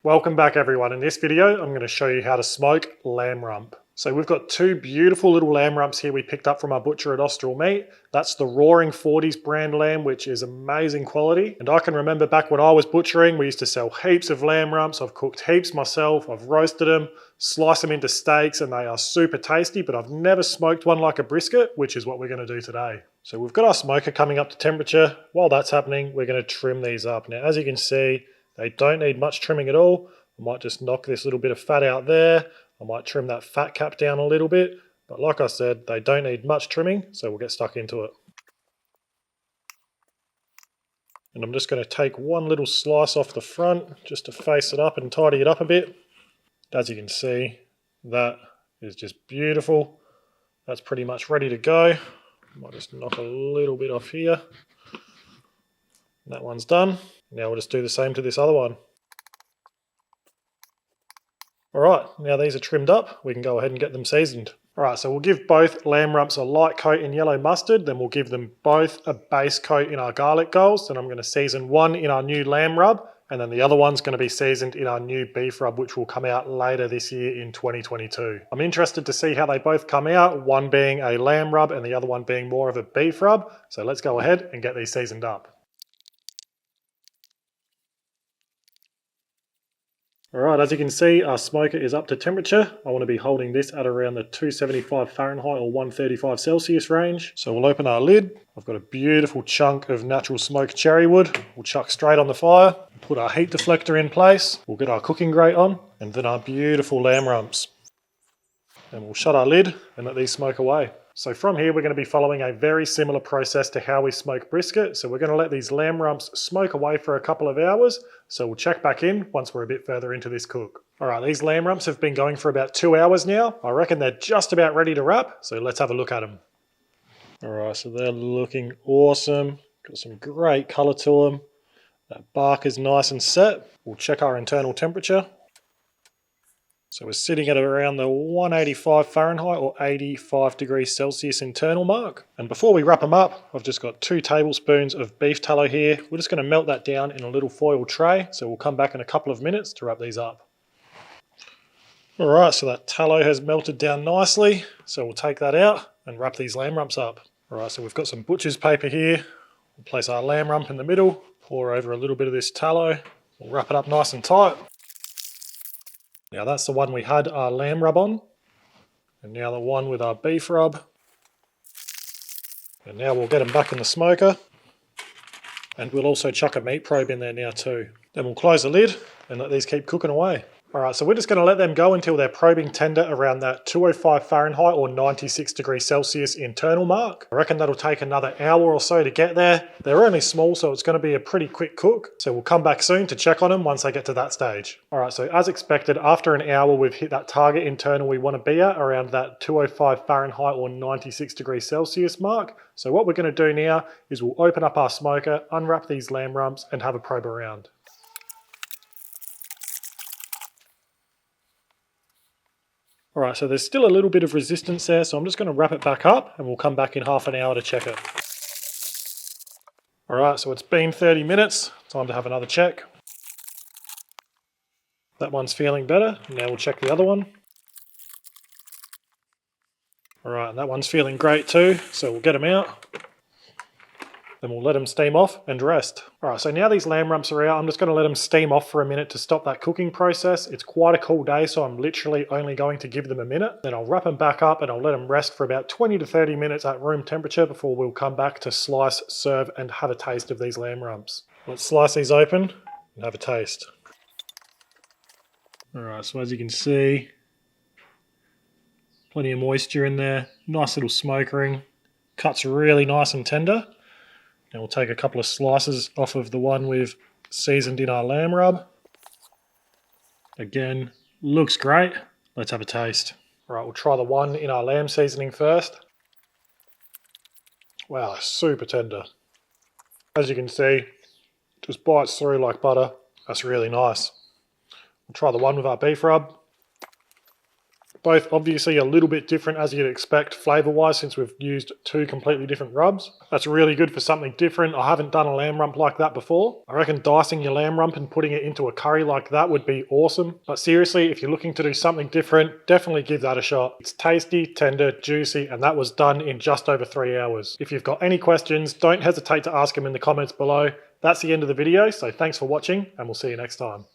Welcome back everyone. In this video, I'm going to show you how to smoke lamb rump. So we've got two beautiful little lamb rumps here we picked up from our butcher at Austral Meat. That's the Roaring 40s brand lamb, which is amazing quality. And I can remember back when I was butchering, we used to sell heaps of lamb rumps. I've cooked heaps myself. I've roasted them, sliced them into steaks, and they are super tasty, but I've never smoked one like a brisket, which is what we're going to do today. So we've got our smoker coming up to temperature. While that's happening, we're going to trim these up. Now, as you can see, they don't need much trimming at all. I might just knock this little bit of fat out there. I might trim that fat cap down a little bit. But like I said, they don't need much trimming, so we'll get stuck into it. And I'm just going to take one little slice off the front just to face it up and tidy it up a bit. As you can see, that is just beautiful. That's pretty much ready to go. I might just knock a little bit off here. That one's done. Now we'll just do the same to this other one. Alright, now these are trimmed up, we can go ahead and get them seasoned. Alright, so we'll give both lamb rumps a light coat in yellow mustard, then we'll give them both a base coat in our garlic gulls, then I'm going to season one in our new lamb rub, and then the other one's going to be seasoned in our new beef rub, which will come out later this year in 2022. I'm interested to see how they both come out, one being a lamb rub and the other one being more of a beef rub, so let's go ahead and get these seasoned up. Alright, as you can see, our smoker is up to temperature. I want to be holding this at around the 275 Fahrenheit or 135 Celsius range. So we'll open our lid. I've got a beautiful chunk of natural smoked cherry wood. We'll chuck straight on the fire, put our heat deflector in place. We'll get our cooking grate on, and then our beautiful lamb rumps. And we'll shut our lid and let these smoke away. So from here, we're going to be following a very similar process to how we smoke brisket. So we're going to let these lamb rumps smoke away for a couple of hours. So we'll check back in once we're a bit further into this cook. All right, these lamb rumps have been going for about 2 hours now. I reckon they're just about ready to wrap. So let's have a look at them. All right, so they're looking awesome. Got some great color to them. That bark is nice and set. We'll check our internal temperature. So we're sitting at around the 185 Fahrenheit or 85 degrees Celsius internal mark. And before we wrap them up, I've just got 2 tablespoons of beef tallow here. We're just going to melt that down in a little foil tray. So we'll come back in a couple of minutes to wrap these up. All right, so that tallow has melted down nicely. So we'll take that out and wrap these lamb rumps up. All right, so we've got some butcher's paper here. We'll place our lamb rump in the middle, pour over a little bit of this tallow. We'll wrap it up nice and tight. Now that's the one we had our lamb rub on, and now the one with our beef rub. And now we'll get them back in the smoker, and we'll also chuck a meat probe in there now too. Then we'll close the lid and let these keep cooking away. Alright, so we're just going to let them go until they're probing tender around that 205 Fahrenheit or 96 degrees Celsius internal mark. I reckon that'll take another hour or so to get there. They're only small, so it's going to be a pretty quick cook. So we'll come back soon to check on them once they get to that stage. Alright, so as expected, after an hour we've hit that target internal we want to be at around that 205 Fahrenheit or 96 degrees Celsius mark. So what we're going to do now is we'll open up our smoker, unwrap these lamb rumps and have a probe around. Alright, so there's still a little bit of resistance there, so I'm just going to wrap it back up and we'll come back in half an hour to check it. Alright, so it's been 30 minutes, time to have another check. That one's feeling better, now we'll check the other one. Alright, that one's feeling great too, so we'll get them out. Then we'll let them steam off and rest. Alright, so now these lamb rumps are out, I'm just going to let them steam off for a minute to stop that cooking process. It's quite a cool day, so I'm literally only going to give them a minute. Then I'll wrap them back up and I'll let them rest for about 20 to 30 minutes at room temperature before we'll come back to slice, serve and have a taste of these lamb rumps. Let's slice these open and have a taste. Alright, so as you can see, plenty of moisture in there, nice little smokering, cuts really nice and tender. Now we'll take a couple of slices off of the one we've seasoned in our lamb rub. Again, looks great. Let's have a taste. All right, we'll try the one in our lamb seasoning first. Wow, super tender. As you can see, just bites through like butter. That's really nice. We'll try the one with our beef rub. Both obviously a little bit different as you'd expect flavour-wise, since we've used two completely different rubs. That's really good for something different. I haven't done a lamb rump like that before. I reckon dicing your lamb rump and putting it into a curry like that would be awesome. But seriously, if you're looking to do something different, definitely give that a shot. It's tasty, tender, juicy, and that was done in just over 3 hours. If you've got any questions, don't hesitate to ask them in the comments below. That's the end of the video, so thanks for watching, and we'll see you next time.